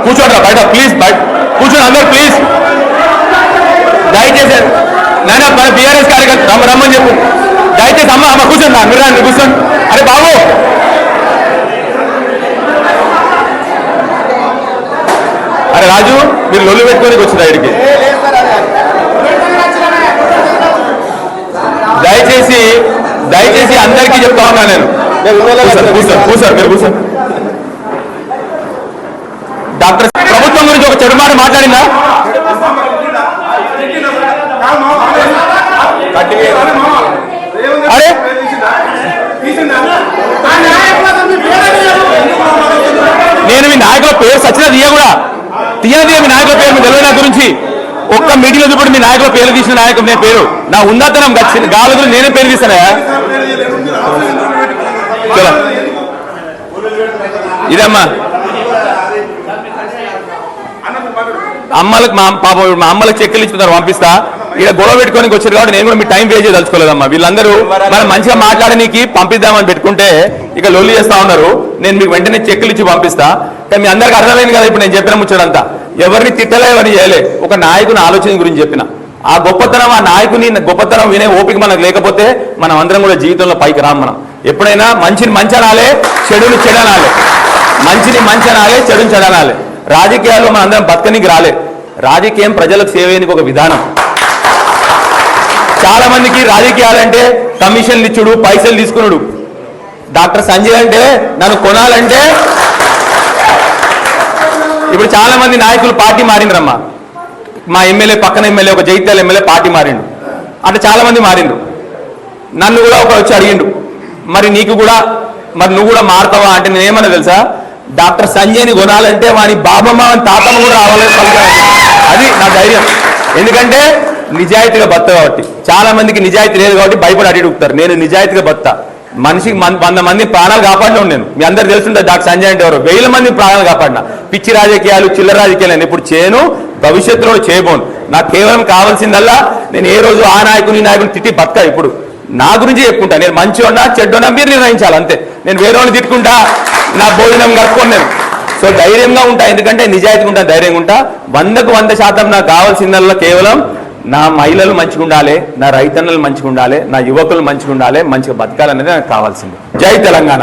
కూర్చోండి బయట ప్లీజ్, బయట కూర్చోండి అందరు ప్లీజ్. దయచేసి నాన్న మన బీఆర్ఎస్ కార్యకర్త రమ్మని చెప్పు. దయచేసి అమ్మ కూర్చోండి, మీరు రండి కూర్చోండి. అరే బాబు అరే రాజు మీరు లొల్లు పెట్టుకొని వచ్చింది ఇక్కడికి. దయచేసి అందరికీ చెప్తా ఉన్నా నేను. కూర్చోండి మీరు కూర్చోండి. డాక్టర్ ప్రభుత్వం గురించి ఒక చెడు మాట మాట్లాడిందా? అరే నేను మీ నాయకుల పేరు సచిన తీయ కూడా తీయది. మీ నాయకుల పేరు మీ తెలియదు నా గురించి. ఒక్క మీటింగ్ లో చూపండి మీ నాయకుల పేరు తీసిన నాయకుడు నేను పేరు. నా ఉన్నతనం గాలుగులు నేనే పేరు తీసానా? ఇదమ్మా అమ్మలకు మా అమ్మలకు చెక్కులు ఇచ్చుకున్నారు పంపిస్తా. ఇక్కడ గొడవ పెట్టుకోనికి వచ్చారు కాబట్టి నేను కూడా మీ టైం వేస్ట్ చేయదలుచుకోలేదమ్మా. వీళ్ళందరూ మనం మంచిగా మాట్లాడడానికి పంపిద్దామని పెట్టుకుంటే ఇక లొల్లి చేస్తా ఉన్నారు. నేను మీకు వెంటనే చెక్కులు ఇచ్చి పంపిస్తా. కానీ మీ అందరికి అర్థమైంది కదా ఇప్పుడు నేను చెప్పిన ముచ్చడంతా. ఎవరిని తిట్టలే, ఎవరిని చేయలే, ఒక నాయకుని ఆలోచన గురించి చెప్పిన. ఆ గొప్పతనం, ఆ నాయకుని గొప్పతనం వినే ఓపిక మనకు లేకపోతే మనం అందరం కూడా జీవితంలో పైకి రాం. మనం ఎప్పుడైనా మంచిని మంచి అనాలే, చెడుని చెడనాలే. మంచిని మంచి అనాలే, చెడుని చెడనాలే. రాజకీయాల్లో మన అందరం బతకనికి రాలే. రాజకీయం ప్రజలకు సేవేయనికి ఒక విధానం. చాలా మందికి రాజకీయాలంటే కమిషన్లు ఇచ్చుడు, పైసలు తీసుకున్నాడు. డాక్టర్ సంజయ్ అంటే నన్ను కొనాలంటే ఇప్పుడు చాలా మంది నాయకులు పార్టీ మారిండ్రమ్మా. మా ఎమ్మెల్యే పక్కన ఎమ్మెల్యే, ఒక జైత్యాల ఎమ్మెల్యే పార్టీ మారిండు. అంటే చాలా మంది మారిండు. నన్ను కూడా ఒక వచ్చి అడిగిండు, మరి నీకు కూడా మరి నువ్వు కూడా మారుతావా అంటే నేనేమన్నా తెలుసా? డాక్టర్ సంజయ్ని కొనాలంటే వాని బాబమ్మ తాతమ్మ కూడా రావాలని పలికారు. అది నా ధైర్యం. ఎందుకంటే నిజాయితీగా బత్త కాబట్టి. చాలా మందికి నిజాయితీ లేదు కాబట్టి భయపడి అడుగుతారు. నేను నిజాయితీగా బత్తా. మనిషికి 100 మంది ప్రాణాలు కాపాడినా నేను. మీ అందరు తెలుసుంటే డాక్టర్ సంజయ్ అంటే ఎవరు? 1000 మంది ప్రాణాలు కాపాడినా. పిచ్చి రాజకీయాలు, చిల్లర రాజకీయాలు నేను ఇప్పుడు చేయను, భవిష్యత్తులో చేయబోను. నాకు కేవలం కావాల్సిందల్లా నేను ఏ రోజు ఆ నాయకుని తిట్టి బతక. ఇప్పుడు నా గురించి చెప్పుకుంటా. నేను మంచి ఉన్నా చెడ్డున్నా మీరు నిర్ణయించాలి అంతే. నేను వేరే వాళ్ళని తిట్టుకుంటా, నా భోజనం కట్టుకోను నేను. సో ధైర్యంగా ఉంటా, ఎందుకంటే నిజాయితీగా ఉంటా, ధైర్యంగా ఉంటా. 100కు 100% నాకు కావాల్సిందల్లా కేవలం నా మహిళలు మంచిగా ఉండాలి, నా రైతన్నలు మంచిగా ఉండాలి, నా యువకులు మంచిగా ఉండాలి, మంచిగా బతకాలనేది నాకు కావాల్సింది. జై తెలంగాణ.